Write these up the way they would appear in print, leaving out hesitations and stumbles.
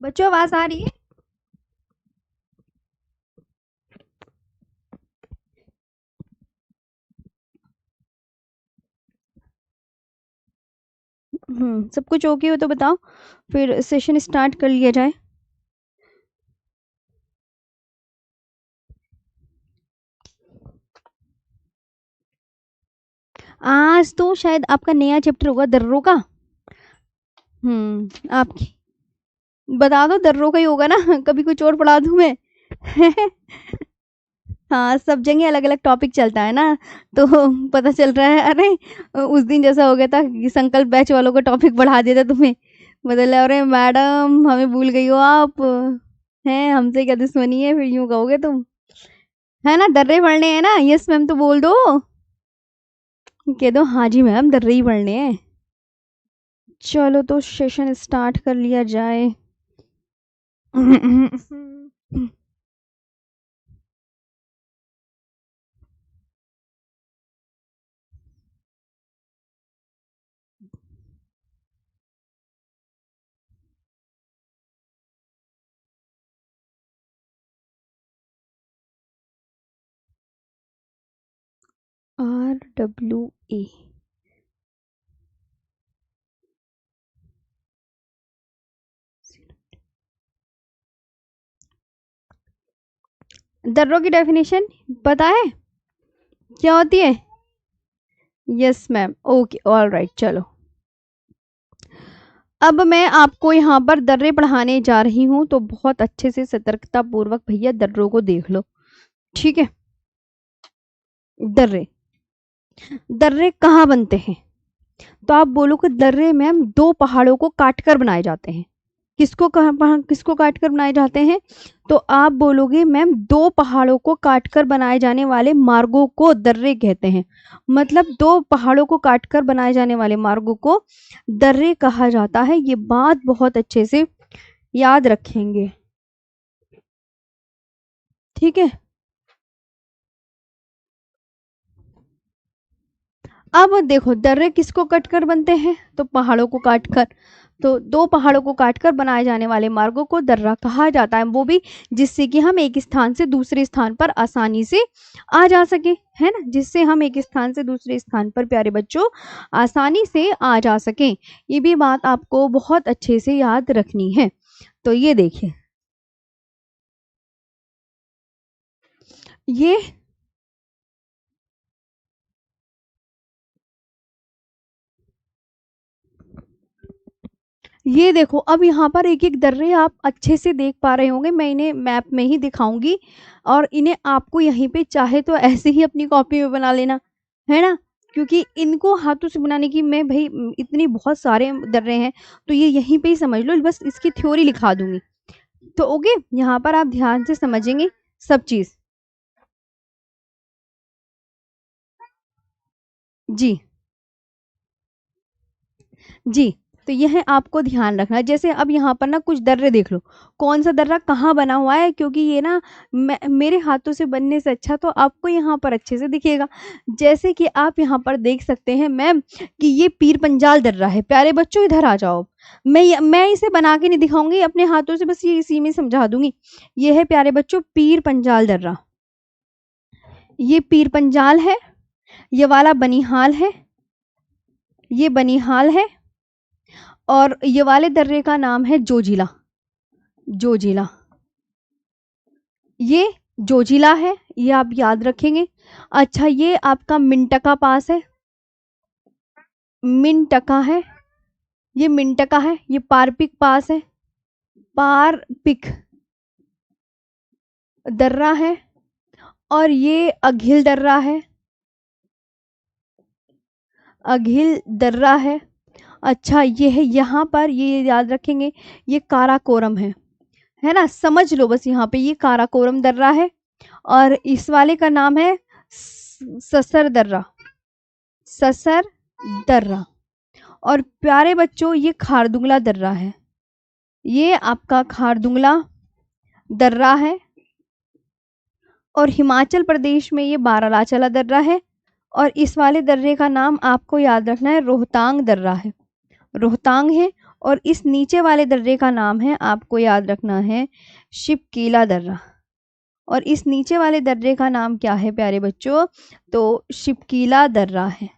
बच्चों आवाज आ रही है? सब कुछ ओके हो तो बताओ, फिर सेशन स्टार्ट कर लिया जाए। आज तो शायद आपका नया चैप्टर होगा दर्रों का। आपकी बता दो, दर्रों का ही होगा ना। कभी कुछ और पढ़ा दूं मैं? हाँ, सब जगह अलग अलग टॉपिक चलता है ना, तो पता चल रहा है। अरे उस दिन जैसा हो गया था कि संकल्प बैच वालों का टॉपिक बढ़ा दिया था तुम्हें। बदल, अरे मैडम हमें भूल गई हो आप। हैं, हमसे क्या दुश्मनी है, फिर यूं कहोगे तुम। है ना, दर्रे पढ़ने हैं ना? यस मैम तो बोल दो। कह दो हाँ जी मैम, दर्रे ही पढ़ने हैं। चलो तो सेशन स्टार्ट कर लिया जाए। RWA दर्रों की डेफिनेशन पता है क्या होती है? Yes ma'am, okay all right. चलो अब मैं आपको यहाँ पर दर्रे पढ़ाने जा रही हूँ, तो बहुत अच्छे से सतर्कता पूर्वक भैया दर्रों को देख लो, ठीक है? दर्रे, दर्रे कहाँ बनते हैं? तो आप बोलोगे दर्रे मैम दो पहाड़ों को काट कर बनाए जाते हैं। किसको काट कर बनाए जाते हैं? तो आप बोलोगे मैम दो पहाड़ों को काट कर बनाए जाने वाले मार्गों को दर्रे कहते हैं। मतलब दो पहाड़ों को काट कर बनाए जाने वाले मार्गों को दर्रे कहा जाता है। ये बात बहुत अच्छे से याद रखेंगे, ठीक है? अब देखो दर्रे किसको कट कर बनते हैं? तो पहाड़ों को काट कर। तो दो पहाड़ों को काटकर बनाए जाने वाले मार्गों को दर्रा कहा जाता है, वो भी जिससे कि हम एक स्थान से दूसरे स्थान पर आसानी से आ जा सके, है ना? जिससे हम एक स्थान से दूसरे स्थान पर प्यारे बच्चों आसानी से आ जा सके। ये भी बात आपको बहुत अच्छे से याद रखनी है। तो ये देखिए, ये देखो, अब यहाँ पर एक एक दर्रे आप अच्छे से देख पा रहे होंगे। मैं इन्हें मैप में ही दिखाऊंगी और इन्हें आपको यहीं पे चाहे तो ऐसे ही अपनी कॉपी में बना लेना, है ना? क्योंकि इनको हाथों से बनाने की मैं भाई इतनी बहुत सारे दर्रे हैं, तो ये यहीं पे ही समझ लो, बस इसकी थ्योरी लिखा दूंगी। तो ओके, यहाँ पर आप ध्यान से समझेंगे सब चीज। जी जी, तो यह आपको ध्यान रखना है। जैसे अब यहाँ पर ना कुछ दर्रे देख लो, कौन सा दर्रा कहाँ बना हुआ है, क्योंकि ये ना मेरे हाथों से बनने से अच्छा तो आपको यहाँ पर अच्छे से दिखेगा। जैसे कि आप यहाँ पर देख सकते हैं मैम कि ये पीर पंजाल दर्रा है। प्यारे बच्चों इधर आ जाओ, मैं इसे बना के नहीं दिखाऊंगी, अपने हाथों से बस ये इसी में समझा दूंगी। ये है प्यारे बच्चों पीर पंजाल दर्रा। ये पीर पंजाल है, ये वाला बनिहाल है, ये बनिहाल है, और ये वाले दर्रे का नाम है जोजिला। जोजिला, ये जोजिला है, ये आप याद रखेंगे। अच्छा, ये आपका मिंटका पास है, मिनटका है, ये मिंटका है। ये पारपिक पास है, पारपिक दर्रा है, और ये अघिल दर्रा है, अघिल दर्रा है। अच्छा, ये है यहाँ पर, ये याद रखेंगे, ये काराकोरम है ना? समझ लो बस, यहाँ पे ये काराकोरम दर्रा है, और इस वाले का नाम है ससर दर्रा, ससर दर्रा। और प्यारे बच्चों ये खारदुंगला दर्रा है, ये आपका खारदुंगला दर्रा है। और हिमाचल प्रदेश में ये बारालाचला दर्रा है, और इस वाले दर्रे का नाम आपको याद रखना है रोहतांग दर्रा है, रोहतांग है। और इस नीचे वाले दर्रे का नाम है, आपको याद रखना है, शिपकीला दर्रा। और इस नीचे वाले दर्रे का नाम क्या है प्यारे बच्चों? तो शिपकीला दर्रा है,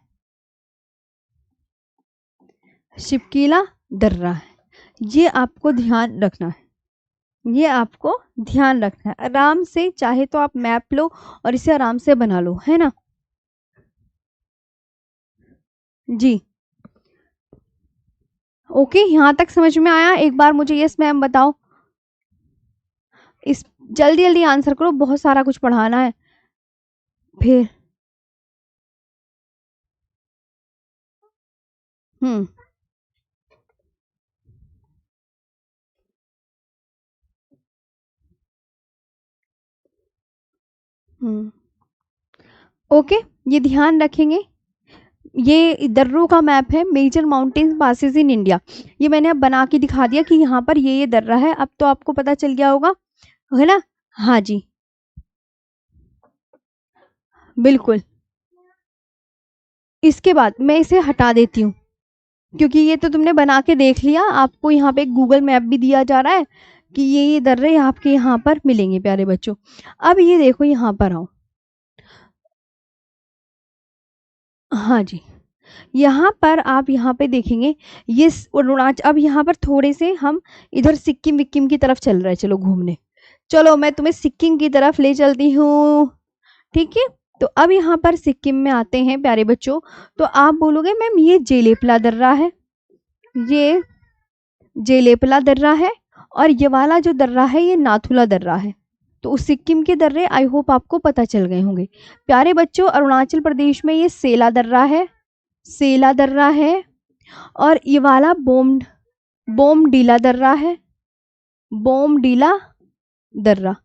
शिपकीला दर्रा है। ये आपको ध्यान रखना है, ये आपको ध्यान रखना है। आराम से चाहे तो आप मैप लो और इसे आराम से बना लो, है ना जी। ओके, यहाँ तक समझ में आया? एक बार मुझे यस मैम बताओ। इस जल्दी जल्दी आंसर करो, बहुत सारा कुछ पढ़ाना है फिर। हम्म हम्म ओके, ये ध्यान रखेंगे। ये दर्रों का मैप है, major mountain passes in India. ये मैंने अब बना के दिखा दिया कि यहाँ पर ये दर्रा है। अब तो आपको पता चल गया होगा, है ना? हाँ जी, बिल्कुल। इसके बाद मैं इसे हटा देती हूँ, क्योंकि ये तो तुमने बना के देख लिया। आपको यहाँ पे गूगल मैप भी दिया जा रहा है कि ये दर्रे आपके यहाँ पर मिलेंगे प्यारे बच्चों। अब ये देखो, यहाँ पर आओ। हाँ जी, यहाँ पर आप यहाँ पे देखेंगे ये अरुणाचल। अब यहाँ पर थोड़े से हम इधर सिक्किम विक्किम की तरफ चल रहे हैं, चलो घूमने। चलो मैं तुम्हें सिक्किम की तरफ ले चलती हूँ, ठीक है? तो अब यहाँ पर सिक्किम में आते हैं प्यारे बच्चों। तो आप बोलोगे मैम ये जेलेपला दर्रा है, ये जेलेपला दर्रा है, और ये वाला जो दर्रा है ये नाथुला दर्रा है। तो उस सिक्किम के दर्रे आई होप आपको पता चल गए होंगे। प्यारे बच्चों, अरुणाचल प्रदेश में ये सेला दर्रा है, सेला दर्रा है। और ये वाला बोमडीला दर्रा है, बोमडीला दर्रा,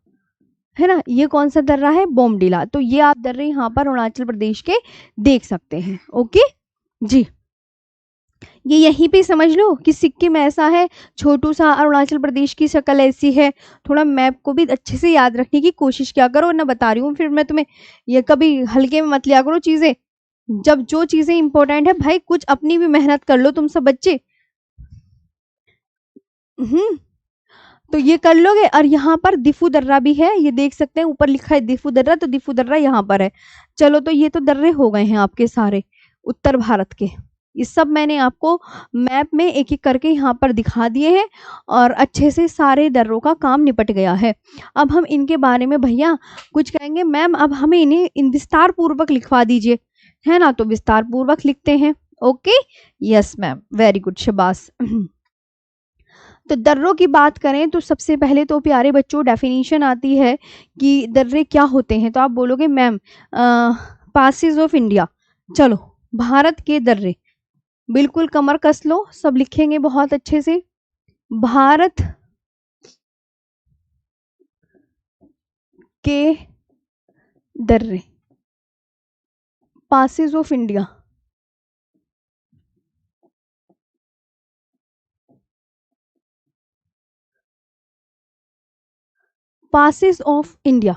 है ना? ये कौन सा दर्रा है? बोमडीला। तो ये आप दर्रे यहाँ पर अरुणाचल प्रदेश के देख सकते हैं। ओके जी, ये यहीं पे समझ लो कि सिक्किम ऐसा है, छोटू सा, अरुणाचल प्रदेश की शक्ल ऐसी है। थोड़ा मैप को भी अच्छे से याद रखने की कोशिश किया करो ना, बता रही हूँ फिर मैं तुम्हें। ये कभी हल्के में मत लिया करो चीजें। जब जो चीजें इंपॉर्टेंट है भाई, कुछ अपनी भी मेहनत कर लो तुम सब बच्चे। हम्म तो ये कर लोगे। और यहाँ पर दिफू दर्रा भी है, ये देख सकते हैं, ऊपर लिखा है दिफू दर्रा, तो दिफू दर्रा यहाँ पर है। चलो, तो ये तो दर्रे हो गए हैं आपके सारे उत्तर भारत के। ये सब मैंने आपको मैप में एक एक करके यहाँ पर दिखा दिए हैं, और अच्छे से सारे दर्रों का काम निपट गया है। अब हम इनके बारे में भैया कुछ कहेंगे। मैम अब हमें इन्हें विस्तार पूर्वक लिखवा दीजिए, है ना? तो विस्तार पूर्वक लिखते हैं। Okay, yes ma'am, very good, शाबाश। तो दर्रों की बात करें तो सबसे पहले तो प्यारे बच्चों डेफिनेशन आती है कि दर्रे क्या होते हैं। तो आप बोलोगे मैम पासेस ऑफ इंडिया। चलो, भारत के दर्रे, बिल्कुल कमर कस लो, सब लिखेंगे बहुत अच्छे से। भारत के दर्रे, passes of India. Passes of India,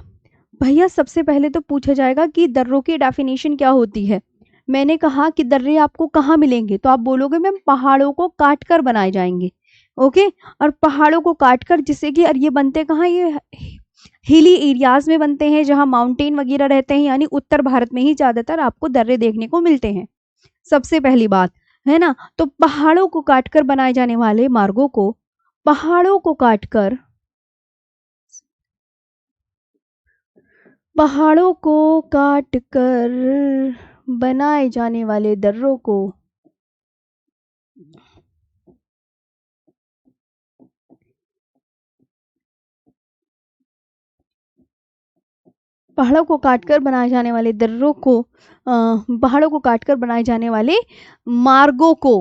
भैया सबसे पहले तो पूछा जाएगा कि दर्रों की डेफिनेशन क्या होती है। मैंने कहा कि दर्रे आपको कहाँ मिलेंगे, तो आप बोलोगे मैम पहाड़ों को काट कर बनाए जाएंगे। ओके, और पहाड़ों को काट कर, जिससे कि, और ये बनते कहाँ? ये हिली एरियाज में बनते हैं, जहाँ माउंटेन वगैरह रहते हैं, यानी उत्तर भारत में ही ज्यादातर आपको दर्रे देखने को मिलते हैं, सबसे पहली बात, है ना? तो पहाड़ों को काटकर बनाए जाने वाले मार्गों को, पहाड़ों को काटकर, पहाड़ों को काट कर बनाए जाने वाले दर्रों को पहाड़ों को काटकर बनाए जाने वाले दर्रों को पहाड़ों को काटकर बनाए जाने वाले मार्गों को,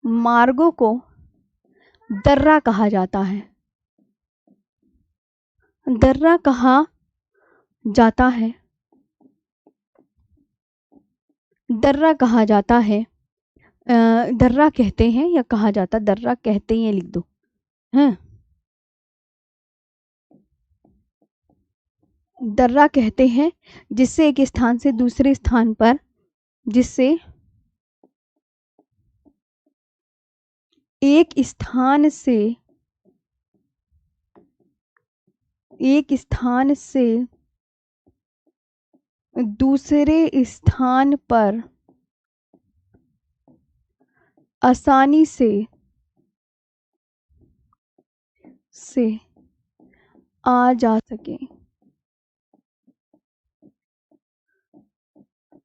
मार्गों को दर्रा कहा जाता है। दर्रा कहा जाता है, दर्रा कहा जाता है, दर्रा कहते हैं या कहा जाता, दर्रा कहते हैं, लिख दो, हैं? दर्रा कहते हैं जिससे एक स्थान से दूसरे स्थान पर, जिससे एक स्थान से दूसरे स्थान पर आसानी से आ जा सके।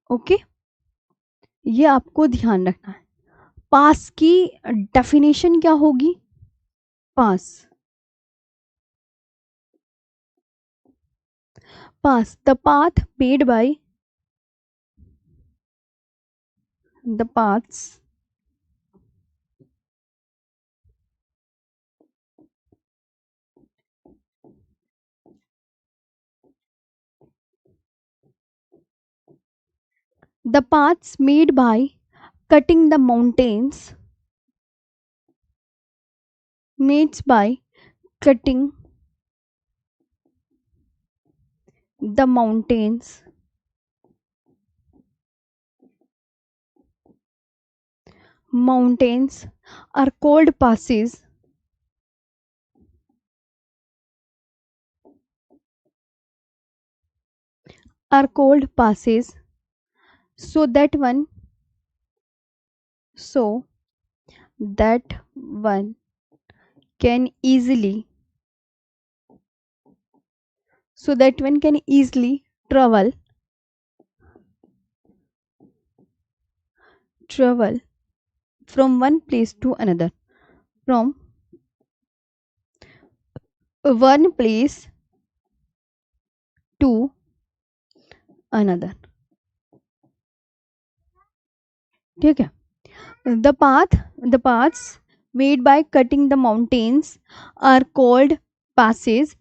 ओके, ये आपको ध्यान रखना है। पास की डेफिनेशन क्या होगी? पास the path made by the paths made by cutting the mountains made by cutting the mountains are called passes so that one can easily travel from one place to another, from one place to another। ठीक है। The paths made by cutting the mountains are called passes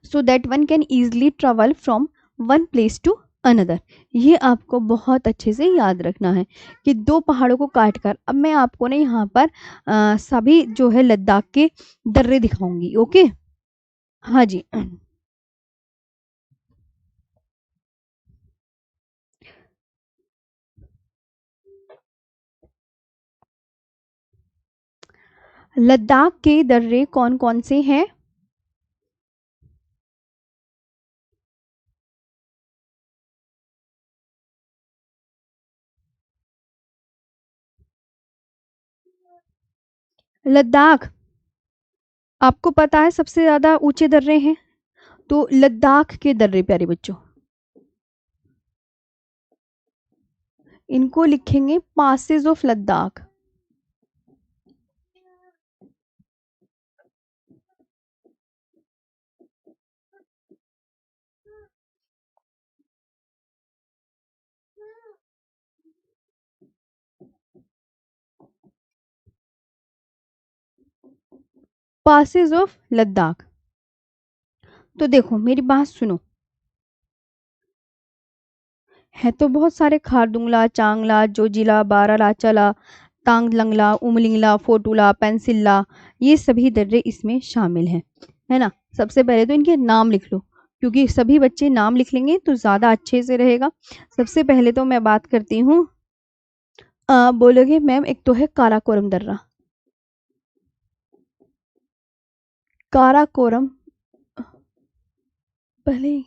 so that one can easily travel from one place to another। ये आपको बहुत अच्छे से याद रखना है कि दो पहाड़ों को काटकर, अब मैं आपको ना यहाँ पर सभी जो है लद्दाख के दर्रे दिखाऊंगी। ओके, हाँ जी। लद्दाख के दर्रे कौन कौन से हैं? लद्दाख आपको पता है सबसे ज्यादा ऊंचे दर्रे हैं, तो लद्दाख के दर्रे प्यारे बच्चों, इनको लिखेंगे passes of Ladakh. Passes of Ladakh. तो देखो मेरी बात सुनो, है तो बहुत सारे, खारदुंगला, चांगला, जोजिला, बारालाचाला, तांगलंगला, उमलिंगला, फोटुला, पेंसिल्ला, ये सभी दर्रे इसमें शामिल हैं, है ना। सबसे पहले तो इनके नाम लिख लो, क्योंकि सभी बच्चे नाम लिख लेंगे तो ज्यादा अच्छे से रहेगा। सबसे पहले तो मैं बात करती हूँ, बोलोगे मैम एक तो है काराकोरम दर्रा, काराकोरम पहले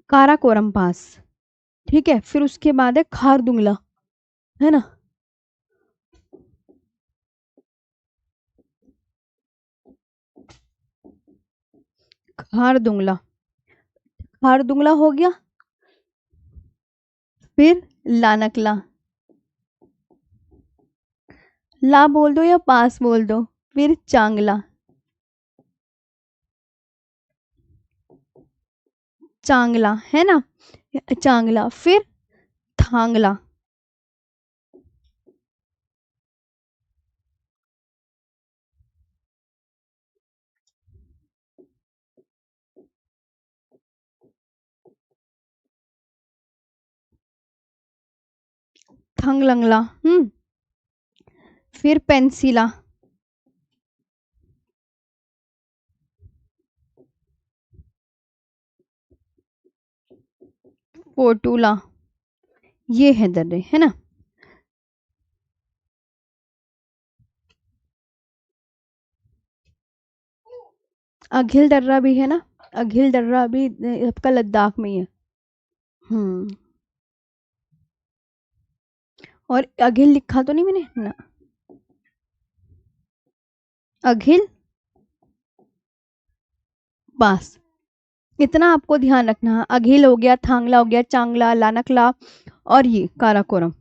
काराकोरम पास, ठीक है। फिर उसके बाद है खारदुंगला, है ना, खारदुंगला, खारदुंगला हो गया। फिर लानकला, ला बोल दो या पास बोल दो। फिर चांगला, चांगला है ना, चांगला। फिर थांगला, थंगलंगला, फिर पेंसिला, पोटूला, ये है दर्रे, है ना। अघिल दर्रा भी है ना, अघिल दर्रा भी आपका लद्दाख में ही है। हम्म। और अघिल लिखा तो नहीं मैंने ना, अघिल पास, इतना आपको ध्यान रखना है। अघिल हो गया, थांगला हो गया, चांगला, लानकला और ये काराकोरम।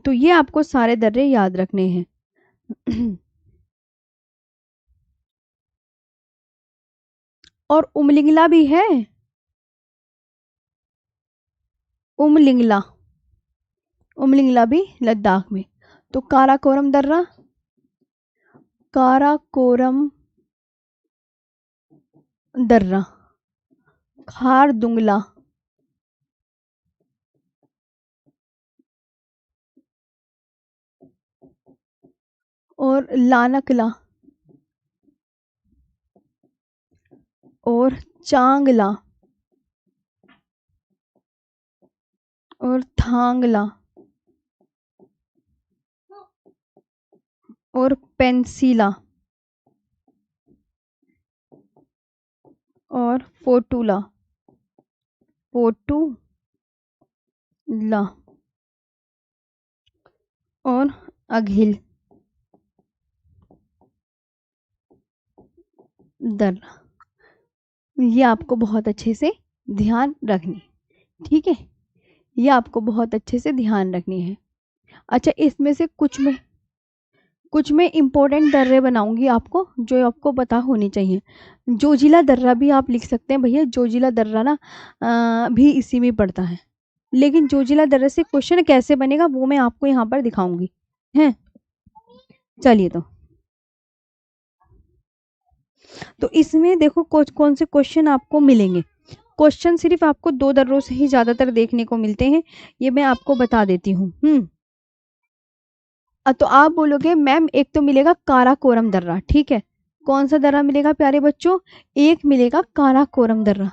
तो ये आपको सारे दर्रे याद रखने हैं। और उमलिंगला भी है, उमलिंगला, उमलिंगला भी लद्दाख में। तो काराकोरम दर्रा, काराकोरम दर्रा, खारदुंगला, और लानकला, और चांगला, और थांगला, और पेंसिला, और फोटूला, फोटूला, और अघिल दर्रा। ये आपको बहुत अच्छे से ध्यान रखनी, ठीक है, ये आपको बहुत अच्छे से ध्यान रखनी है। अच्छा, इसमें से कुछ में इंपॉर्टेंट दर्रे बनाऊंगी आपको, जो आपको पता होनी चाहिए। जोजिला दर्रा भी आप लिख सकते हैं भैया, जोजिला दर्रा ना भी इसी में पड़ता है। लेकिन जोजिला दर्रे से क्वेश्चन कैसे बनेगा वो मैं आपको यहाँ पर दिखाऊंगी, है। चलिए, तो इसमें देखो कौन से क्वेश्चन आपको मिलेंगे। क्वेश्चन सिर्फ आपको दो दर्रों से ही ज्यादातर देखने को मिलते हैं, ये मैं आपको बता देती हूँ। तो आप बोलोगे मैम एक तो मिलेगा काराकोरम दर्रा, ठीक है। कौन सा दर्रा मिलेगा प्यारे बच्चों? एक मिलेगा काराकोरम दर्रा,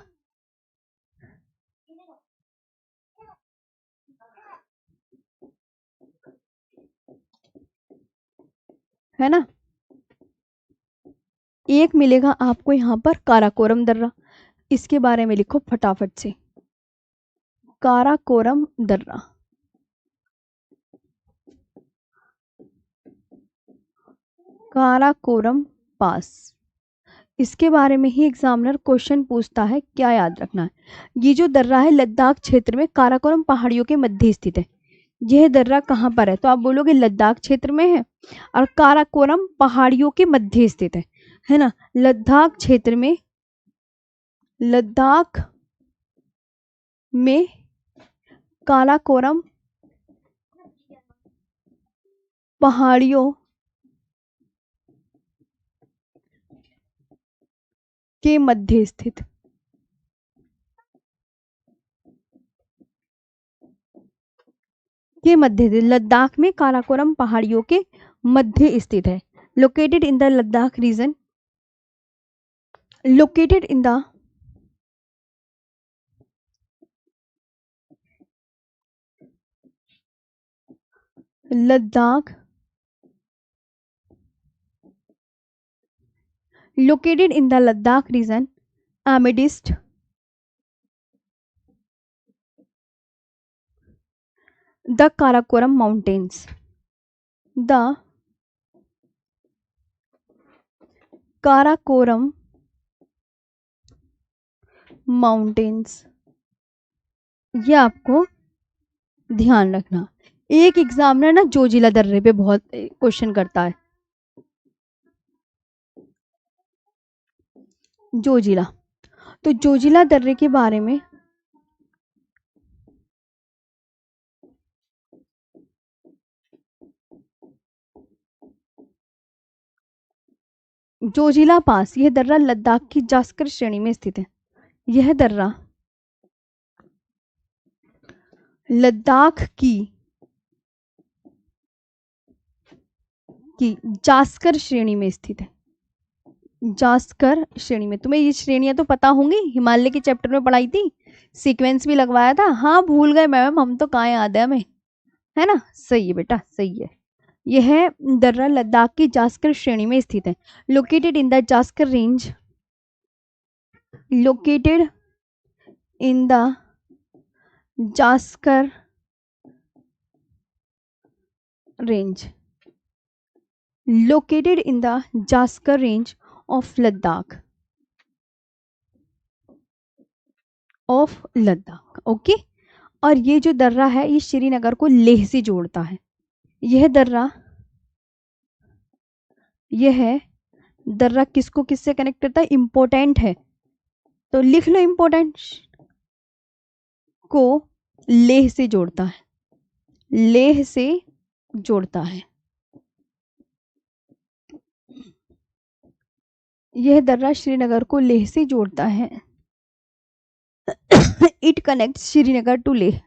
है ना। एक मिलेगा आपको यहाँ पर काराकोरम दर्रा, इसके बारे में लिखो फटाफट से, काराकोरम दर्रा। काराकोरम पास, इसके बारे में ही एग्जामिनर क्वेश्चन पूछता है, क्या याद रखना है। ये जो दर्रा है लद्दाख क्षेत्र में काराकोरम पहाड़ियों के मध्य स्थित है। यह दर्रा कहाँ पर है? तो आप बोलोगे लद्दाख क्षेत्र में है, और काराकोरम पहाड़ियों के मध्य स्थित है ना। लद्दाख क्षेत्र में, लद्दाख में काराकोरम पहाड़ियों के मध्य स्थित, के मध्य स्थित, लद्दाख में काराकोरम पहाड़ियों के मध्य स्थित है। Located in the Ladakh region, located in the Ladakh, located in the Ladakh region amidst the Karakoram Mountains. The Karakoram Mountains, ये आपको ध्यान रखना। एक एग्जामिनर ना जोजिला दर्रे पे बहुत क्वेश्चन करता है। जोजिला, तो जोजिला दर्रे के बारे में जोजिला पास, यह दर्रा लद्दाख की जास्कर श्रेणी में स्थित है। यह दर्रा लद्दाख की जास्कर श्रेणी में स्थित है। जास्कर श्रेणी में। तुम्हें ये श्रेणियां तो पता होंगी, हिमालय के चैप्टर में पढ़ाई थी, सीक्वेंस भी लगवाया था। हाँ भूल गए मैम, हम तो कहाँ याद है हमें, है ना। सही है बेटा, सही है। यह दर्रा लद्दाख की जास्कर श्रेणी में स्थित है। Located in the Zanskar range, located in the Zanskar range, located in the Jaskar range of Ladakh, okay. और ये जो दर्रा है ये श्रीनगर को लेह से जोड़ता है। यह दर्रा किसको किससे कनेक्ट करता है, इंपॉर्टेंट है तो लिख लो, इंपॉर्टेंट को लेह से जोड़ता है, लेह से जोड़ता है। यह दर्रा श्रीनगर को लेह से जोड़ता है। It connects Srinagar to Leh.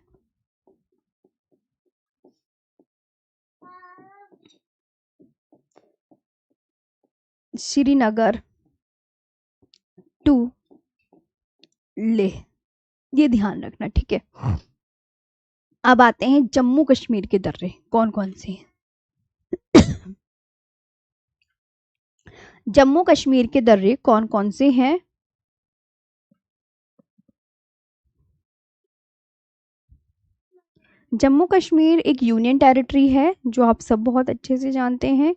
Srinagar to Leh, ये ध्यान रखना, ठीक है। अब आते हैं जम्मू कश्मीर के दर्रे कौन कौन से हैं। जम्मू कश्मीर के दर्रे कौन कौन से हैं। जम्मू कश्मीर एक यूनियन टेरिटरी है जो आप सब बहुत अच्छे से जानते हैं।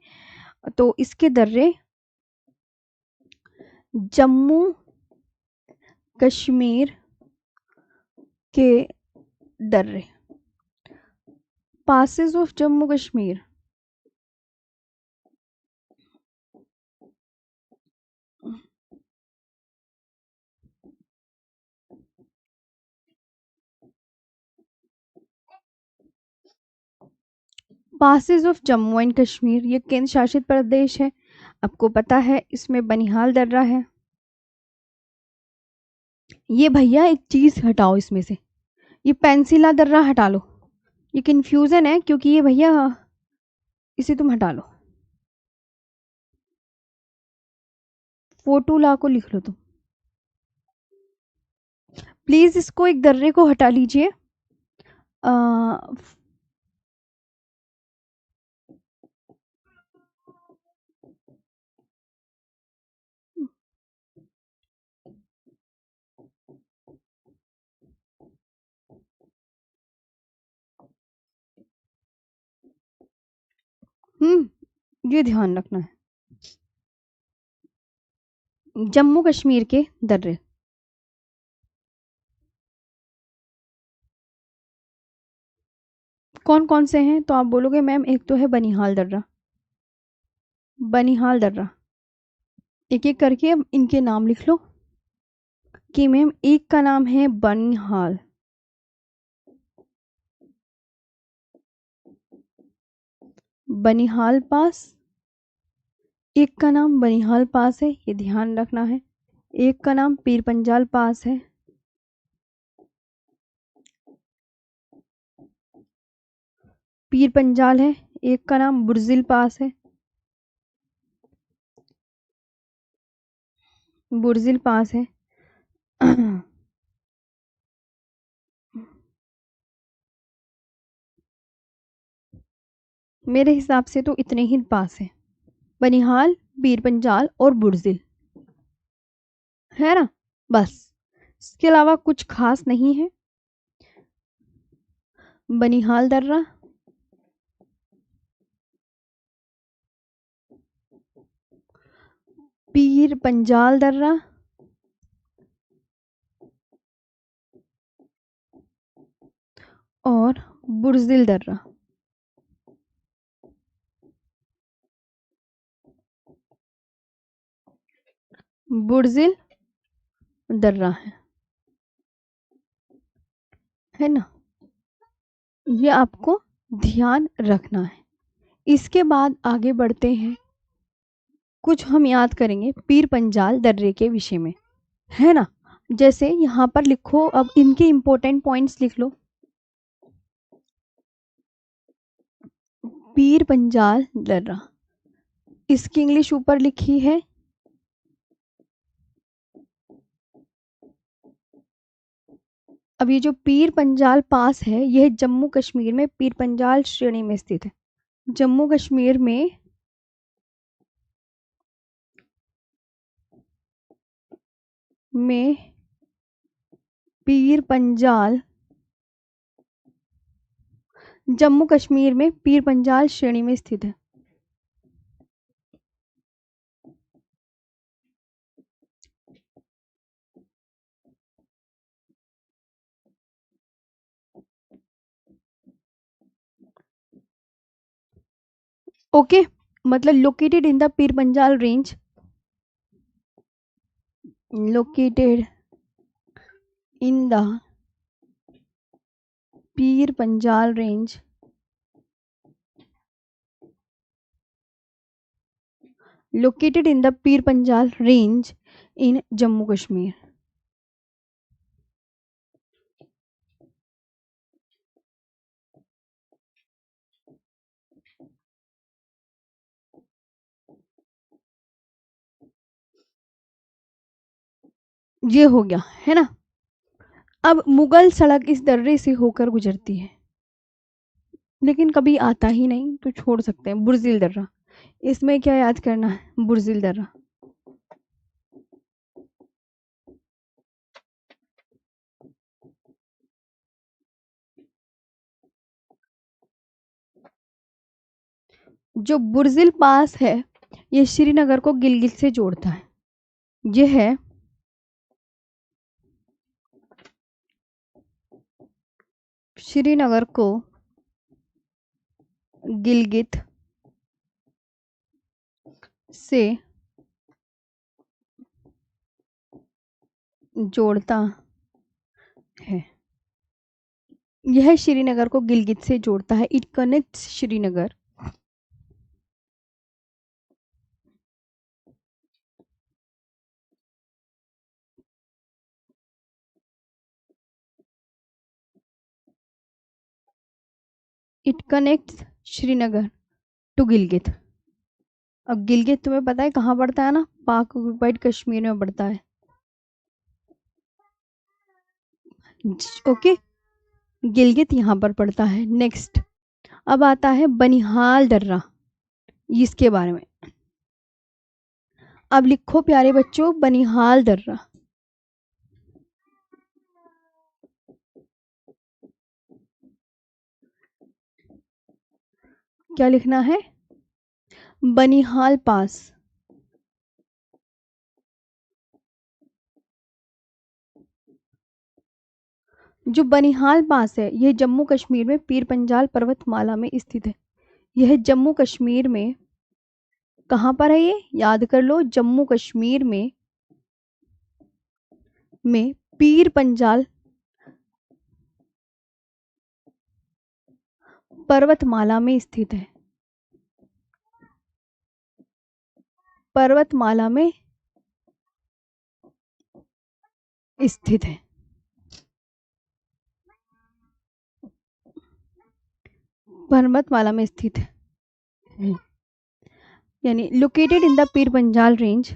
तो इसके दर्रे जम्मू कश्मीर के दर्रे, passes of Jammu Kashmir, passes of Jammu and Kashmir, ये केंद्र शासित प्रदेश है। आपको पता है इसमें बनिहाल दर्रा है। ये भैया एक चीज हटाओ इसमें से, ये पेंसिला दर्रा हटा लो, ये कंफ्यूजन है क्योंकि ये भैया, इसे तुम हटा लो, फोटो ला को लिख लो तुम प्लीज, इसको एक दर्रे को हटा लीजिए। ये ध्यान रखना है, जम्मू कश्मीर के दर्रे कौन कौन से हैं, तो आप बोलोगे मैम एक तो है बनिहाल दर्रा, बनिहाल दर्रा, एक एक करके अब इनके नाम लिख लो कि मैम एक का नाम है बनिहाल, बनिहाल पास, एक का नाम बनिहाल पास है, ये ध्यान रखना है। एक का नाम पीर पंजाल पास है, पीर पंजाल है। एक का नाम बुर्जिल पास है, बुर्जिल पास है। मेरे हिसाब से तो इतने ही पास है, बनिहाल, पीर पंजाल और बुर्जिल, है ना, बस इसके अलावा कुछ खास नहीं है। बनिहाल दर्रा, पीर पंजाल दर्रा, और बुर्जिल दर्रा। बुर्जिल दर्रा है ना, ये आपको ध्यान रखना है। इसके बाद आगे बढ़ते हैं, कुछ हम याद करेंगे पीर पंजाल दर्रे के विषय में, है ना। जैसे यहाँ पर लिखो, अब इनके इंपॉर्टेंट पॉइंट्स लिख लो। पीर पंजाल दर्रा, इसकी इंग्लिश ऊपर लिखी है अब ये जो पीर पंजाल पास है, यह जम्मू कश्मीर में पीर पंजाल श्रेणी में स्थित है। जम्मू कश्मीर में पीर पंजाल, जम्मू कश्मीर में पीर पंजाल श्रेणी में स्थित है। ओके, मतलब located in the Pir Panjal range, located in the Pir Panjal range, located in the Pir Panjal range in Jammu Kashmir. ये हो गया है ना। अब मुगल सड़क इस दर्रे से होकर गुजरती है, लेकिन कभी आता ही नहीं तो छोड़ सकते हैं। बुर्जिल दर्रा, इसमें क्या याद करना है? बुर्जिल दर्रा। जो बुर्जिल पास है, ये श्रीनगर को गिलगित से जोड़ता है। यह है श्रीनगर को गिलगित से जोड़ता है। यह श्रीनगर को गिलगित से जोड़ता है। It connects Srinagar it connects Srinagar to Gilgit. अब गिलगित तुम्हें पता है कहाँ पड़ता है ना? पाक ऑक्युपाइड कश्मीर में पड़ता है। ओके, गिलगित यहाँ पर पड़ता है। नेक्स्ट, अब आता है बनिहाल दर्रा, इसके बारे में। अब लिखो प्यारे बच्चों, बनिहाल दर्रा। क्या लिखना है? बनिहाल पास। जो बनिहाल पास है, यह जम्मू कश्मीर में पीर पंजाल पर्वतमाला में स्थित है। यह जम्मू कश्मीर में कहाँ पर है? ये याद कर लो, जम्मू कश्मीर में पीर पंजाल पर्वतमाला में स्थित है। पर्वतमाला में स्थित है। पर्वतमाला में स्थित है, यानी located in the Pir Panjal range,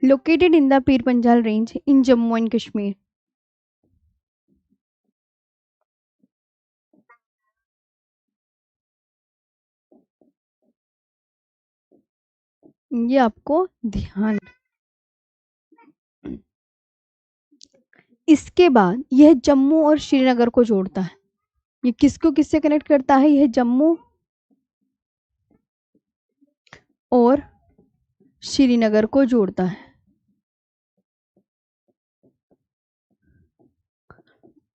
located in the Pir Panjal range in Jammu and Kashmir. ये आपको ध्यान। इसके बाद यह जम्मू और श्रीनगर को जोड़ता है। ये किसको किससे कनेक्ट करता है? यह जम्मू और श्रीनगर को जोड़ता है।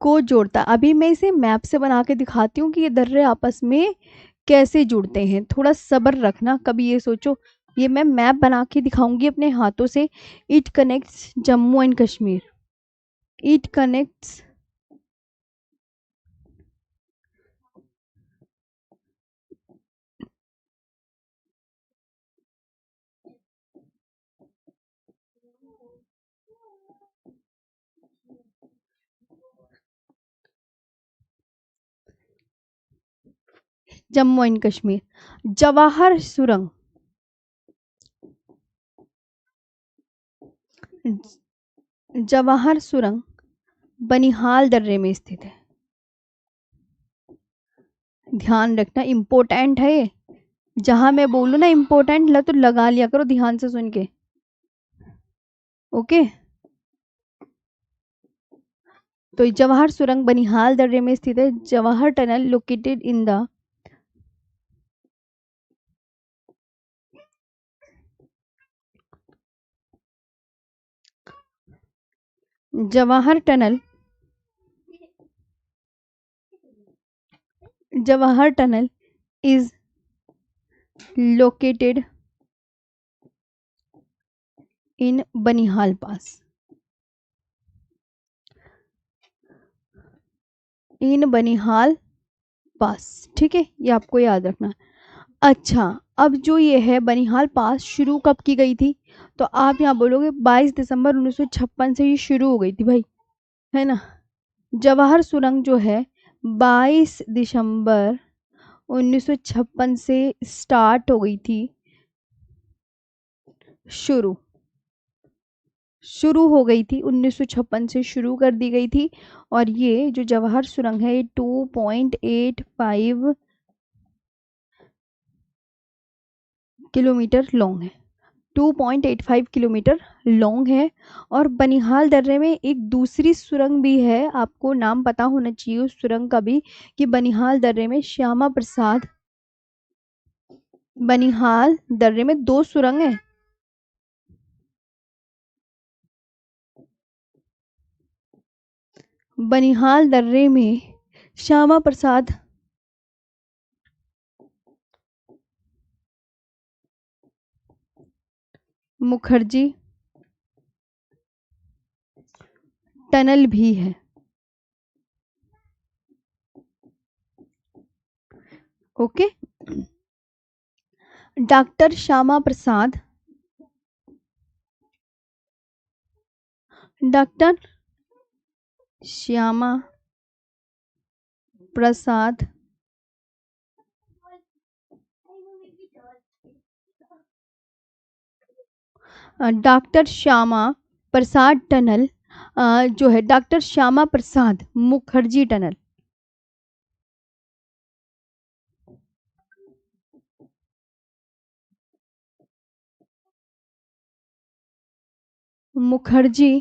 को जोड़ता, अभी मैं इसे मैप से बना के दिखाती हूँ कि ये दर्रे आपस में कैसे जुड़ते हैं। थोड़ा सब्र रखना, कभी ये सोचो ये मैं मैप बना के दिखाऊंगी अपने हाथों से। It connects Jammu and Kashmir. It connects Jammu and Kashmir. Jawahar सुरंग, जवाहर सुरंग बनिहाल दर्रे में स्थित है। ध्यान रखना, इम्पोर्टेंट है ये। जहां मैं बोलू ना इम्पोर्टेंट तो लगा लिया करो ध्यान से सुन के। ओके, तो जवाहर सुरंग बनिहाल दर्रे में स्थित है। Jawahar tunnel located in the Jawahar tunnel, Jawahar tunnel is located in Banihal pass, in Banihal pass. ठीक है, ये आपको याद रखना। अच्छा, अब जो ये है बनिहाल पास शुरू कब की गई थी, तो आप यहाँ बोलोगे 22 दिसंबर 1956 से ये शुरू हो गई थी भाई, है ना। जवाहर सुरंग जो है 22 दिसंबर 1956 से स्टार्ट हो गई थी, शुरू शुरू हो गई थी 1956 से शुरू कर दी गई थी। और ये जो जवाहर सुरंग है ये 2.85 किलोमीटर लॉन्ग है, 2.85 किलोमीटर लॉन्ग है। और बनिहाल दर्रे में एक दूसरी सुरंग भी है, आपको नाम पता होना चाहिए उस सुरंग का भी, कि बनिहाल दर्रे में श्यामा प्रसाद, बनिहाल दर्रे में 2 सुरंग है। बनिहाल दर्रे में श्यामा प्रसाद मुखर्जी टनल भी है। Okay, doctor Shyama Prasad, doctor Shyama Prasad doctor Shyama Prasad tunnel जो है doctor Shyama Prasad Mukherjee tunnel, Mukherjee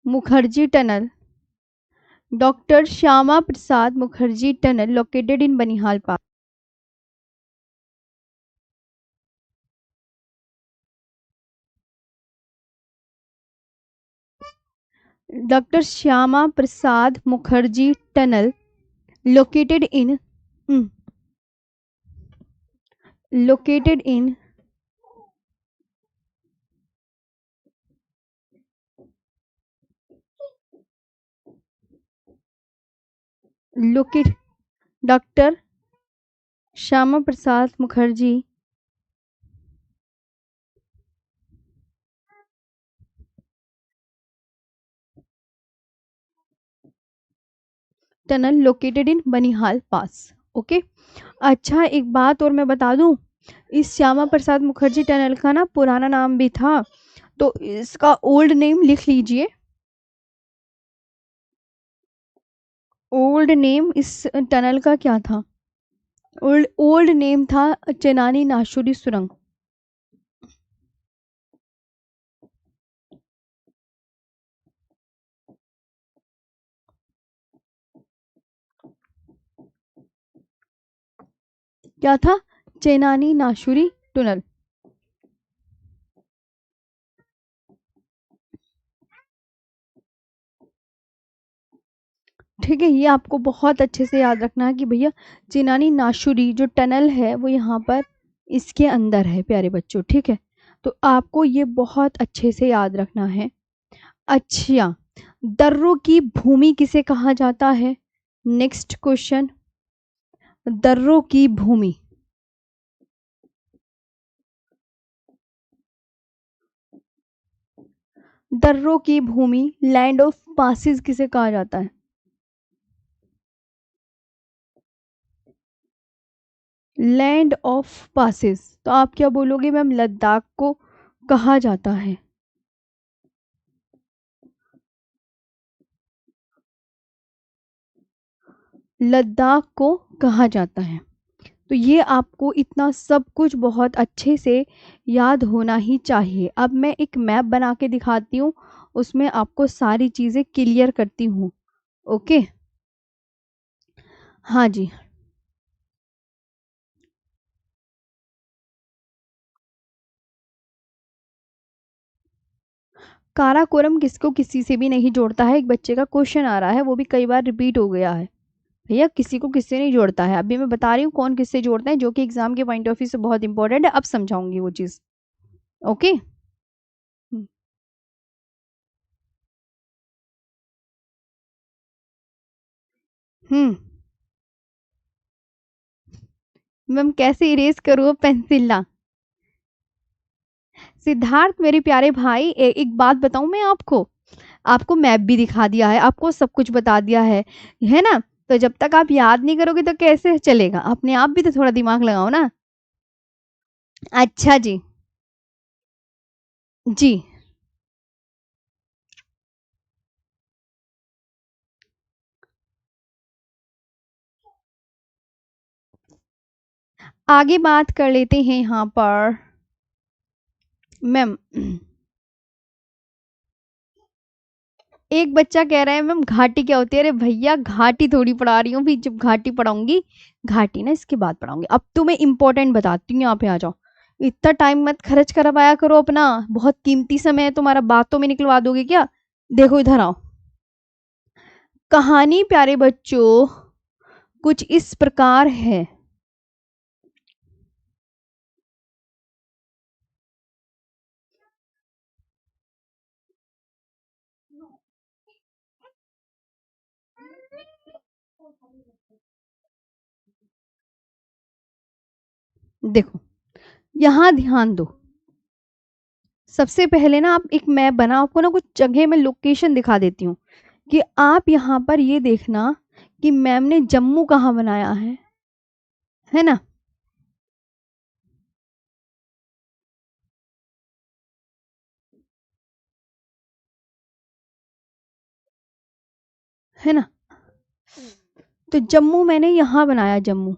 Mukherjee tunnel, doctor Shyama Prasad Mukherjee tunnel located in Banihal pass. Doctor Shyama Prasad Mukherjee tunnel located in located in locate doctor Shyama Prasad Mukherjee tunnel located in Banihal pass. Okay, अच्छा एक बात और मैं बता दूं, इस श्यामा प्रसाद मुखर्जी टनल का ना पुराना नाम भी था, तो इसका ओल्ड नेम लिख लीजिए। ओल्ड नेम इस टनल का क्या था, ओल्ड नेम था चेनानी नाशुरी सुरंग। क्या था, चेनानी नाशुरी टनल। ठीक है, ये आपको बहुत अच्छे से याद रखना है कि भैया चिनानी नाशुरी जो टनल है वो यहाँ पर इसके अंदर है प्यारे बच्चों। ठीक है, तो आपको ये बहुत अच्छे से याद रखना है। अच्छा, दर्रों की भूमि किसे कहा जाता है, नेक्स्ट क्वेश्चन, दर्रों की भूमि, दर्रों की भूमि लैंड ऑफ पासिस किसे कहा जाता है। लैंड ऑफ पासिस, तो आप क्या बोलोगे मैम? लद्दाख को कहा जाता है? लद्दाख को कहा जाता है। तो ये आपको इतना सब कुछ बहुत अच्छे से याद होना ही चाहिए। अब मैं एक मैप बना के दिखाती हूँ, उसमें आपको सारी चीज़ें क्लियर करती हूँ। ओके, हाँ जी। काराकोरम किसको किसी से भी नहीं जोड़ता है? एक बच्चे का क्वेश्चन आ रहा है, वो भी कई बार रिपीट हो गया है। भैया किसी को किससे नहीं जोड़ता है, अभी मैं बता रही हूँ कौन किससे जोड़ता है, जो कि एग्जाम के पॉइंट ऑफ व्यू से बहुत इंपॉर्टेंट है। अब समझाऊंगी वो चीज़। ओके। हम्म। मैम कैसे इरेज करूँ पेंसिल ला? सिद्धार्थ मेरे प्यारे भाई, एक बात बताऊं मैं आपको। आपको मैप भी दिखा दिया है, आपको सब कुछ बता दिया है ना? तो जब तक आप याद नहीं करोगे तो कैसे चलेगा? अपने आप भी तो थोड़ा दिमाग लगाओ ना। अच्छा जी। जी। आगे बात कर लेते हैं यहाँ पर। मैम एक बच्चा कह रहा है मैम घाटी क्या होती है? अरे भैया घाटी थोड़ी पढ़ा रही हूँ, भी जब घाटी पढ़ाऊंगी, घाटी ना इसके बाद पढ़ाऊंगी। अब तुम्हें इंपॉर्टेंट बताती हूँ, यहाँ पे आ जाओ। इतना टाइम मत खर्च करवाया करो अपना, बहुत कीमती समय है तुम्हारा, बातों में निकलवा दोगे क्या? देखो इधर आओ। कहानी प्यारे बच्चों कुछ इस प्रकार है। देखो यहाँ ध्यान दो। सबसे पहले ना आप एक मैप बना, आपको ना कुछ जगह में लोकेशन दिखा देती हूँ, कि आप यहाँ पर ये देखना कि मैम ने जम्मू कहाँ बनाया है ना? है ना? तो जम्मू मैंने यहाँ बनाया, जम्मू।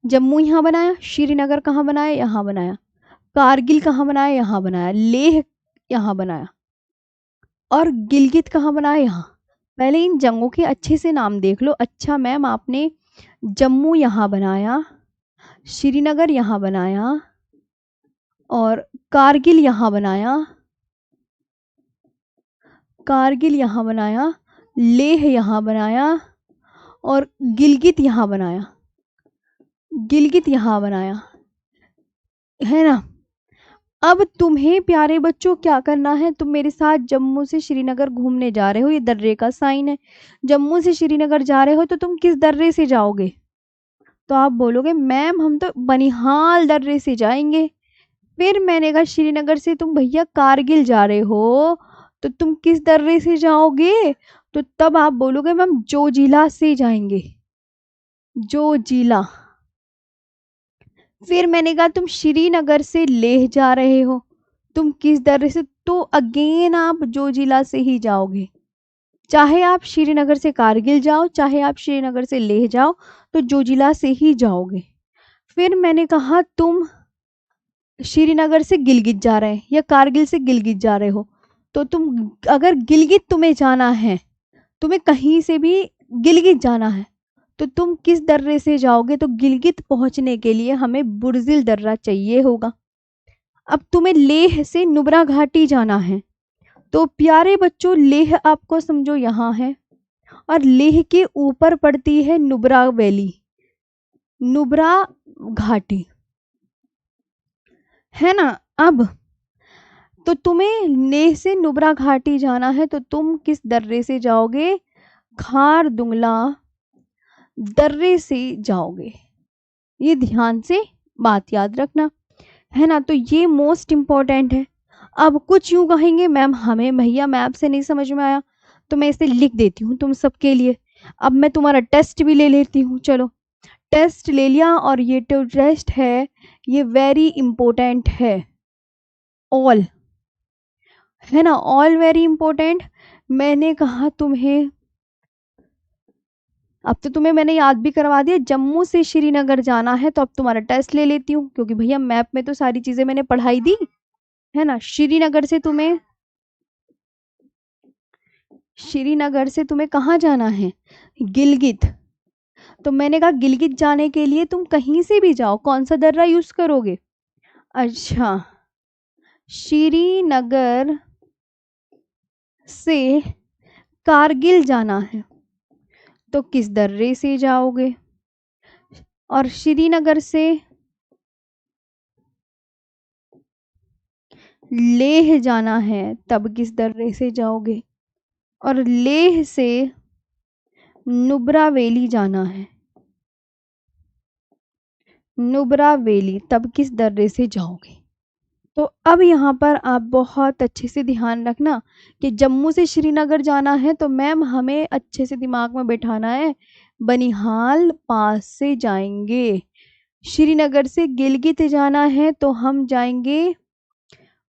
जम्मू यहाँ बनाया, श्रीनगर कहाँ बनाया? यहाँ बनाया। कारगिल कहाँ बनाया? यहाँ बनाया। लेह यहाँ बनाया। और गिलगित कहाँ बनाया? यहाँ। पहले इन जंगों के अच्छे से नाम देख लो। अच्छा मैम आपने जम्मू यहाँ बनाया, श्रीनगर यहाँ बनाया, और कारगिल यहाँ बनाया, कारगिल यहाँ बनाया, लेह यहाँ बनाया, और गिलगित यहाँ बनाया, गिलगित यहाँ बनाया, है ना? अब तुम्हें प्यारे बच्चों क्या करना है? तुम मेरे साथ जम्मू से श्रीनगर घूमने जा रहे हो, ये दर्रे का साइन है। जम्मू से श्रीनगर जा रहे हो तो तुम किस दर्रे से जाओगे? तो आप बोलोगे मैम हम तो बनिहाल दर्रे से जाएंगे। फिर मैंने कहा श्रीनगर से तुम भैया कारगिल जा रहे हो, तो तुम किस दर्रे से जाओगे? तो तब आप बोलोगे मैम जोजिला से जाएंगे, जोजिला। फिर मैंने कहा तुम श्रीनगर से लेह जा रहे हो, तुम किस दर्रे से? तो अगेन आप जोजिला से ही जाओगे। चाहे आप श्रीनगर से कारगिल जाओ, चाहे आप श्रीनगर से लेह जाओ, तो जोजिला से ही जाओगे। फिर मैंने कहा तुम श्रीनगर से गिलगित जा रहे हैं या कारगिल से गिलगित जा रहे हो, तो तुम अगर गिलगित तुम्हें जाना है, तुम्हें कहीं से भी गिलगित जाना है, तो तुम किस दर्रे से जाओगे? तो गिलगित पहुंचने के लिए हमें बुर्जिल दर्रा चाहिए होगा। अब तुम्हें लेह से नुब्रा घाटी जाना है, तो प्यारे बच्चों लेह आपको समझो यहाँ है, और लेह के ऊपर पड़ती है नुब्रा वैली, नुब्रा घाटी, है ना? अब तो तुम्हें लेह से नुब्रा घाटी जाना है, तो तुम किस दर्रे से जाओगे? खार दुंगला दर्रे से जाओगे। ये ध्यान से बात याद रखना, है ना? तो ये मोस्ट इम्पोर्टेंट है। अब कुछ यूं कहेंगे मैम हमें भैया मैप से नहीं समझ में आया, तो मैं इसे लिख देती हूँ तुम सबके लिए। अब मैं तुम्हारा टेस्ट भी ले लेती हूँ, चलो। टेस्ट ले लिया, और ये तो टेस्ट है, ये वेरी इंपॉर्टेंट है, ऑल, है ना, ऑल वेरी इंपॉर्टेंट। मैंने कहा तुम्हें, अब तो तुम्हें मैंने याद भी करवा दिया, जम्मू से श्रीनगर जाना है, तो अब तुम्हारा टेस्ट ले लेती हूँ, क्योंकि भैया मैप में तो सारी चीजें मैंने पढ़ाई दी, है ना। श्रीनगर से तुम्हें कहाँ जाना है, गिलगित। तो मैंने कहा गिलगित जाने के लिए तुम कहीं से भी जाओ, कौन सा दर्रा यूज करोगे। अच्छा, श्रीनगर से कारगिल जाना है, तो किस दर्रे से जाओगे। और श्रीनगर से लेह जाना है, तब किस दर्रे से जाओगे। और लेह से नुब्रा वैली जाना है, नुब्रा वैली, तब किस दर्रे से जाओगे। तो अब यहाँ पर आप बहुत अच्छे से ध्यान रखना कि जम्मू से श्रीनगर जाना है, तो मैम हमें अच्छे से दिमाग में बैठाना है, बनिहाल पास से जाएंगे। श्रीनगर से गिलगित जाना है, तो हम जाएंगे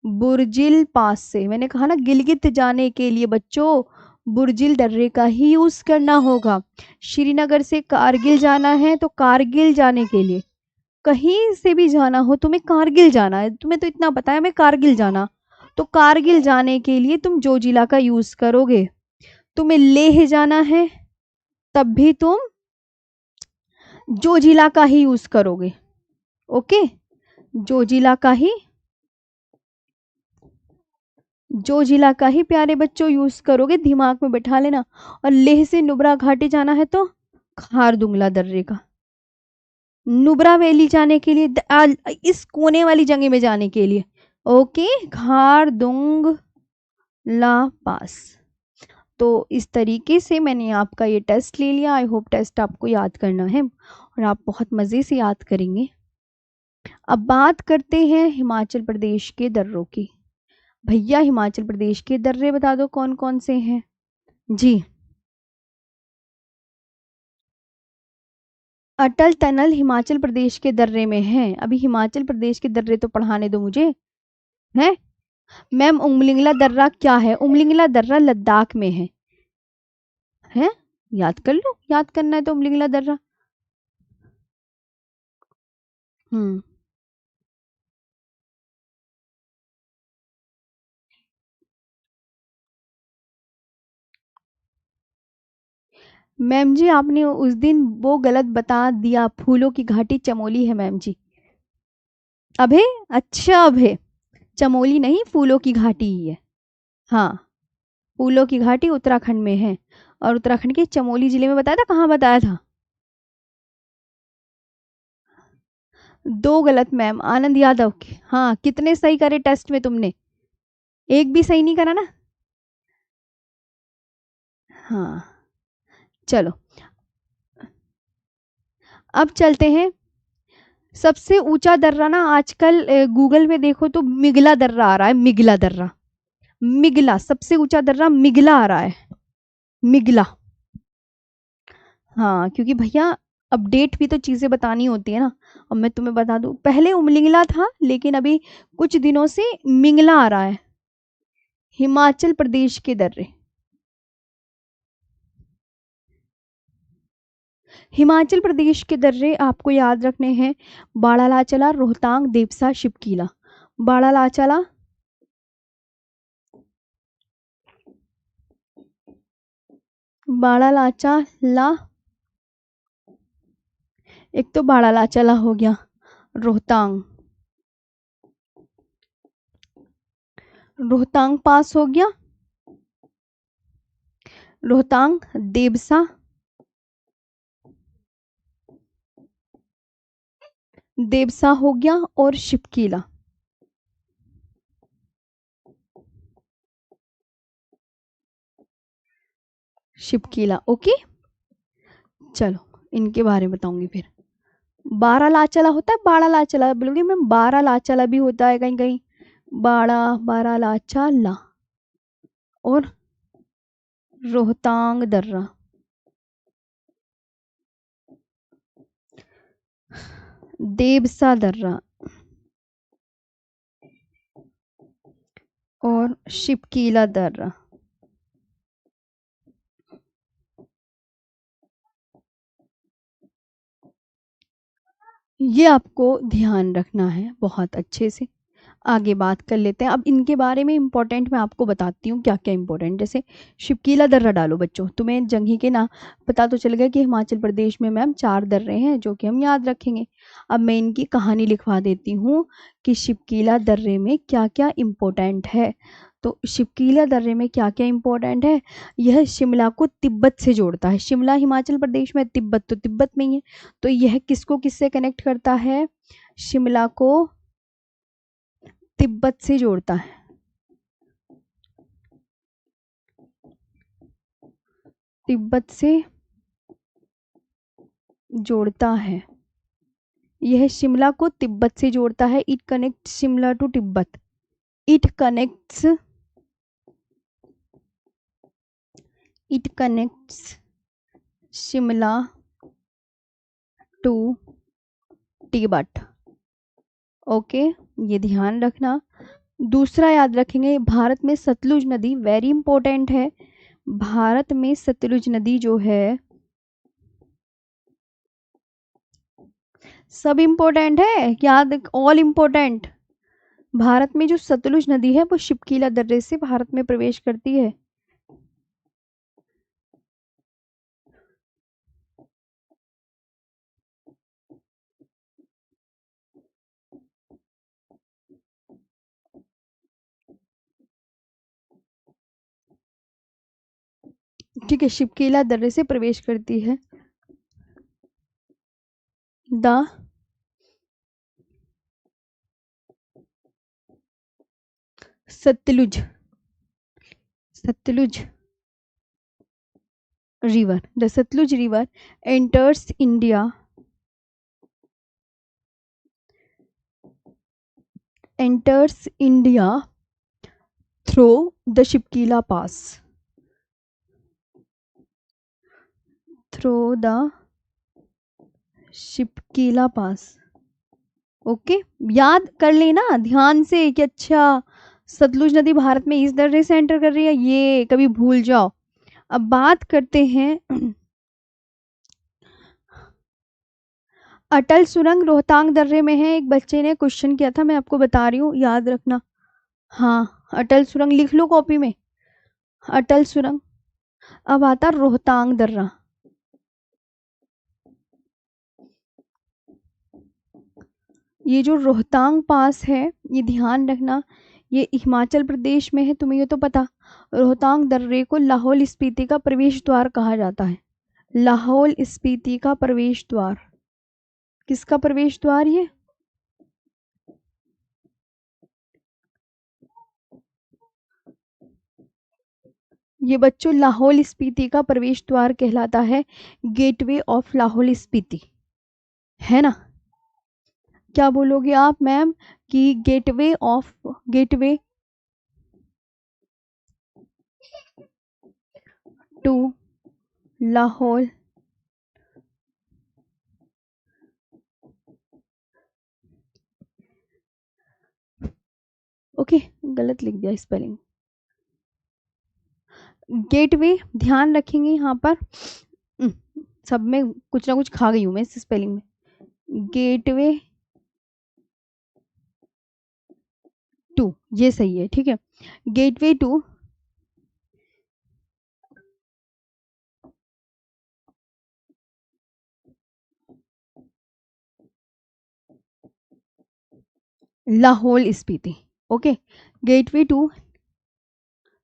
बुर्जिल पास से। मैंने कहा ना, गिलगित जाने के लिए बच्चों बुर्जिल दर्रे का ही यूज करना होगा। श्रीनगर से कारगिल जाना है, तो कारगिल जाने के लिए कहीं से भी जाना हो, तुम्हें कारगिल जाना है, तुम्हें तो इतना पता है हमें कारगिल जाना, तो कारगिल जाने के लिए तुम जोजिला का यूज करोगे। तुम्हें लेह जाना है, तब भी तुम जोजिला का ही यूज करोगे। ओके, जोजिला का ही, जोजिला का ही प्यारे बच्चों यूज करोगे, दिमाग में बैठा लेना। और लेह से नुब्रा घाटी जाना है, तो खारदुंगला दर्रे का। नुब्रा वैली जाने के लिए इस कोने वाली जगह में जाने के लिए, ओके, खारदुंगला पास। तो इस तरीके से मैंने आपका ये टेस्ट ले लिया। आई होप टेस्ट आपको याद करना है और आप बहुत मज़े से याद करेंगे। अब बात करते हैं हिमाचल प्रदेश के दर्रों की। भैया हिमाचल प्रदेश के दर्रे बता दो कौन कौन से हैं जी। अटल टनल हिमाचल प्रदेश के दर्रे में है। अभी हिमाचल प्रदेश के दर्रे तो पढ़ाने दो मुझे, है मैम। उमलिंगला दर्रा क्या है, उमलिंगला दर्रा लद्दाख में है, याद कर लो, याद करना है तो उमलिंगला दर्रा। हम्म, मैम जी आपने उस दिन वो गलत बता दिया, फूलों की घाटी चमोली है मैम जी। अभे, अच्छा अभे, चमोली नहीं, फूलों की घाटी ही है। हाँ, फूलों की घाटी उत्तराखंड में है, और उत्तराखंड के चमोली जिले में बताया था, कहाँ बताया था। दो गलत मैम, आनंद यादव के। हाँ, कितने सही करे टेस्ट में तुमने, एक भी सही नहीं करा ना। हाँ, चलो अब चलते हैं। सबसे ऊंचा दर्रा ना आजकल गूगल में देखो तो मिगला दर्रा आ रहा है, मिगला दर्रा, मिगला सबसे ऊंचा दर्रा मिगला आ रहा है, मिगला। हाँ, क्योंकि भैया अपडेट भी तो चीज़ें बतानी होती है ना। अब मैं तुम्हें बता दूं, पहले उमलिंगला था, लेकिन अभी कुछ दिनों से मिंगला आ रहा है। हिमाचल प्रदेश के दर्रे, हिमाचल प्रदेश के दर्रे आपको याद रखने हैं। बाड़ालाचला, रोहतांग, देवसा, शिपकीला। बाड़ालाचला, बाड़ालाचला, एक तो बाड़ालाचला हो गया, रोहतांग, रोहतांग पास हो गया, रोहतांग, देवसा, देवसा हो गया, और शिपकीला। शिपकीला, ओके। चलो इनके बारे में बताऊंगी फिर। बारालाचला होता है, बाड़ालाचला बोलोगे मैं, बारालाचला भी होता है कहीं कहीं, बारालाचला। और रोहतांग दर्रा, देबसा दर्रा और शिपकीला दर्रा। ये आपको ध्यान रखना है बहुत अच्छे से। आगे बात कर लेते हैं अब इनके बारे में। इंपॉर्टेंट मैं आपको बताती हूँ क्या क्या इंपॉर्टेंट। जैसे शिपकीला दर्रा डालो बच्चों, तुम्हें जंघी के ना पता तो चल गया कि हिमाचल प्रदेश में मैम 4 दर्रे हैं जो कि हम याद रखेंगे। अब मैं इनकी कहानी लिखवा देती हूँ कि शिपकीला दर्रे में क्या क्या इम्पोर्टेंट है। तो शिपकीला दर्रे में क्या क्या इम्पोर्टेंट है, यह शिमला को तिब्बत से जोड़ता है। शिमला हिमाचल प्रदेश में, तिब्बत तो तिब्बत में ही है। तो यह किसको किससे कनेक्ट करता है, शिमला को तिब्बत से जोड़ता है। तिब्बत से जोड़ता है, यह शिमला को तिब्बत से जोड़ता है। It connect Shimla to Tibet. It connects, it connects Shimla to Tibet. Okay, ये ध्यान रखना। दूसरा याद रखेंगे, भारत में सतलुज नदी वेरी इंपॉर्टेंट है। भारत में सतलुज नदी जो है, सब इंपॉर्टेंट है याद, ऑल इंपॉर्टेंट। भारत में जो सतलुज नदी है वो शिपकीला दर्रे से भारत में प्रवेश करती है। ठीक है, शिपकीला दर्रे से प्रवेश करती है। The Sutlej, Sutlej river, the Sutlej river enters India, enters India through the Shipkila pass, through the Shipkila pass. Okay, याद कर लेना ध्यान से कि अच्छा सतलुज नदी भारत में इस दर्रे से एंटर कर रही है, ये कभी भूल जाओ। अब बात करते हैं अटल सुरंग रोहतांग दर्रे में है। एक बच्चे ने क्वेश्चन किया था, मैं आपको बता रही हूँ, याद रखना। हाँ, अटल सुरंग लिख लो कॉपी में, अटल सुरंग। अब आता रोहतांग दर्रा। ये जो रोहतांग पास है, ये ध्यान रखना, ये हिमाचल प्रदेश में है, तुम्हें ये तो पता। रोहतांग दर्रे को लाहौल स्पीति का प्रवेश द्वार कहा जाता है। लाहौल स्पीति का प्रवेश द्वार, किसका प्रवेश द्वार ये बच्चों लाहौल स्पीति का प्रवेश द्वार कहलाता है, गेटवे ऑफ लाहौल स्पीति, है ना। क्या बोलोगे आप मैम कि gateway of, gateway to Lahaul, okay गलत लिख दिया स्पेलिंग। गेटवे ध्यान रखेंगे यहाँ पर, सब में कुछ ना कुछ खा गई हूँ मैं इस स्पेलिंग में। गेटवे टू, ये सही है, ठीक है। Gateway to Lahaul Spiti. Okay, gateway to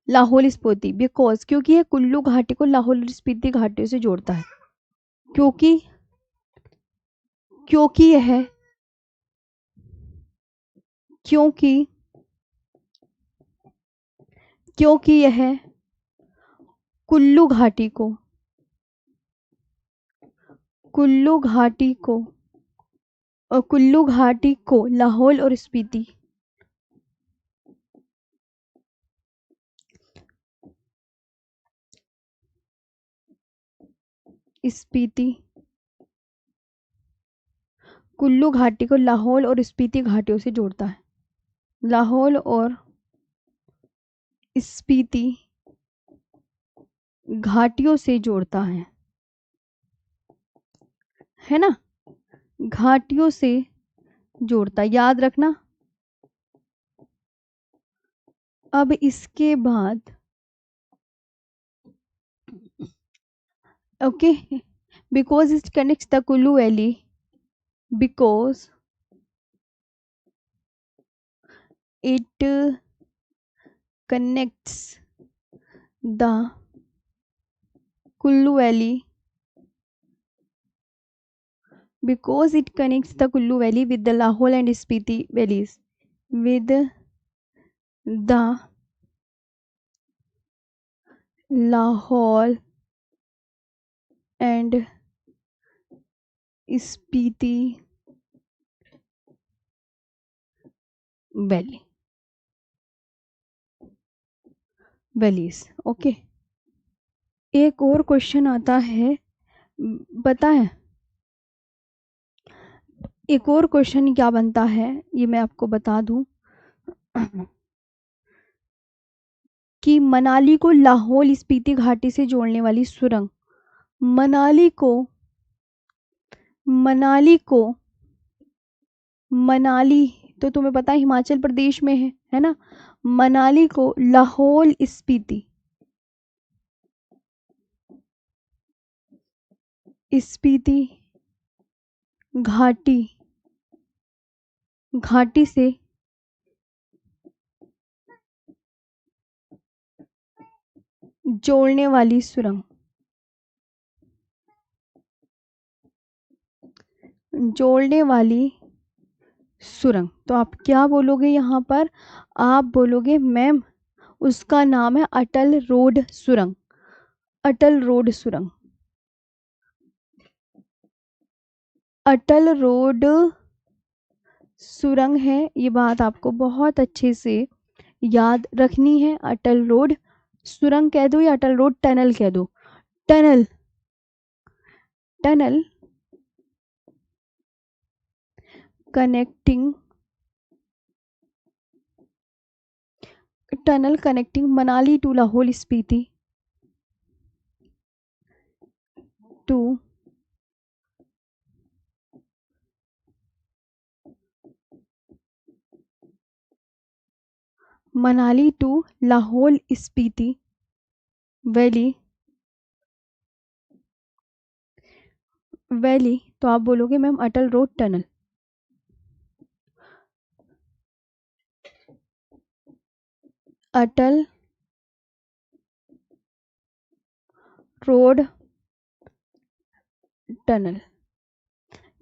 Lahaul Spiti because, क्योंकि ये कुल्लू घाटी को लाहौल स्पीति घाटी से जोड़ता है। क्योंकि, क्योंकि यह, क्योंकि, क्योंकि यह कुल्लू घाटी को, कुल्लू घाटी को और कुल्लू घाटी को लाहौल और स्पीति, स्पीति कुल्लू घाटी को लाहौल और स्पीति घाटियों से जोड़ता है? लाहौल और स्पीति घाटियों से जोड़ता है ना? घाटियों से जोड़ता, याद रखना। अब इसके बाद okay, because it connects the Kullu valley, because it connects the Kullu Valley, because it connects the Kullu Valley with the Lahore and Spiti valleys, with the Lahore and Spiti Valley valleys. Okay, एक और question आता है, पता है एक और question क्या बनता है, ये मैं आपको बता दूं कि मनाली को लाहौल स्पीति घाटी से जोड़ने वाली सुरंग, मनाली को मनाली तो तुम्हें पता है हिमाचल प्रदेश में है ना? मनाली को लाहौल स्पीति घाटी से जोड़ने वाली सुरंग, तो आप क्या बोलोगे यहाँ पर? आप बोलोगे मैम उसका नाम है अटल रोड सुरंग। अटल रोड सुरंग है, ये बात आपको बहुत अच्छे से याद रखनी है। अटल रोड सुरंग कह दो या अटल रोड टनल कह दो? Tunnel connecting Manali to Lahaul Spiti to Manali to Lahaul Spiti valley, तो आप बोलोगे ma'am Atal road tunnel. Atal road tunnel,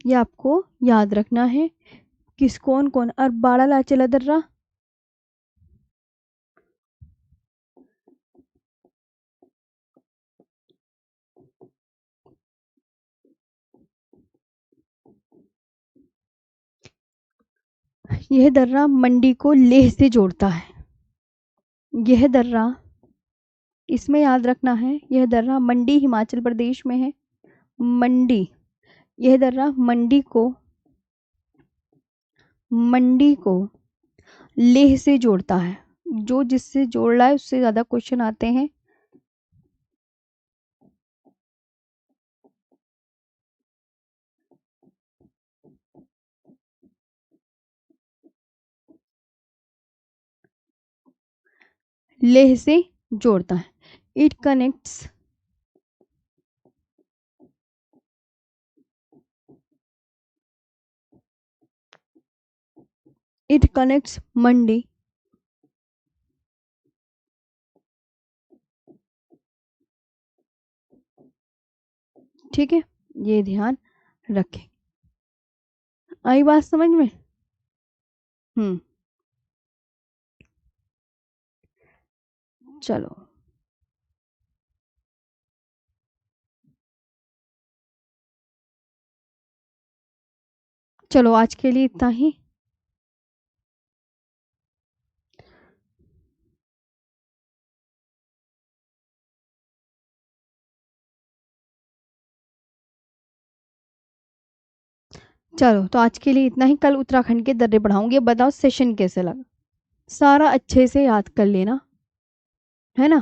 ये आपको याद रखना है। किस कौन और बाड़ा लाचेला दर्रा, यह दर्रा मंडी को लेह से जोड़ता है। यह दर्रा, इसमें याद रखना है, यह दर्रा मंडी हिमाचल प्रदेश में है। मंडी, यह दर्रा मंडी को लेह से जोड़ता है। जो जिससे जोड़ रहा है उससे ज्यादा क्वेश्चन आते हैं। लेह से जोड़ता है। इट कनेक्ट्स मंडी ठीक है, ये ध्यान रखें। आई बात समझ में? चलो चलो आज के लिए इतना ही। चलो तो आज के लिए इतना ही, कल उत्तराखंड के दर्रे पढ़ाऊंगी। अब बताओ सेशन कैसे लगा? सारा अच्छे से याद कर लेना, है ना?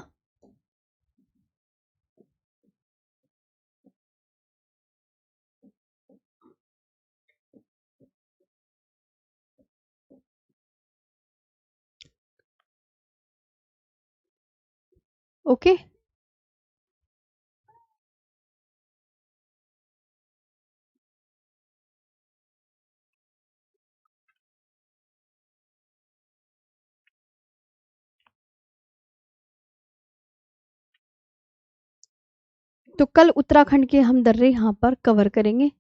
ओके। तो कल उत्तराखंड के हम दर्रे यहाँ पर कवर करेंगे,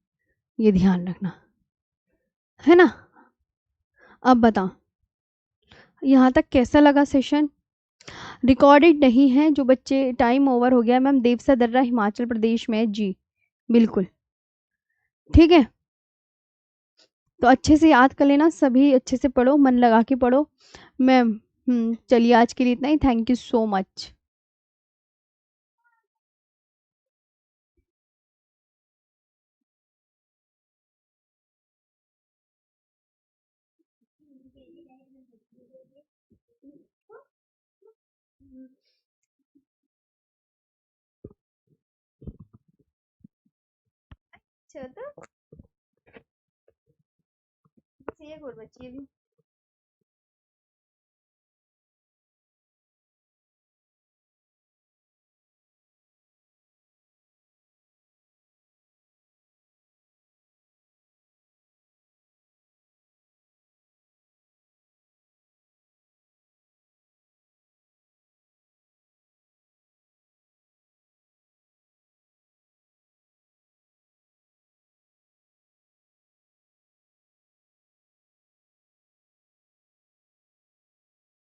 ये ध्यान रखना, है ना? अब बताओ यहाँ तक कैसा लगा सेशन? रिकॉर्डेड नहीं है जो बच्चे, टाइम ओवर हो गया मैम। देवसा दर्रा हिमाचल प्रदेश में है जी, बिल्कुल। ठीक है, तो अच्छे से याद कर लेना, सभी अच्छे से पढ़ो, मन लगा के पढ़ो। मैम, चलिए आज के लिए इतना ही, थैंक यू सो मच। चलो, ये गोल बच्ची है भी।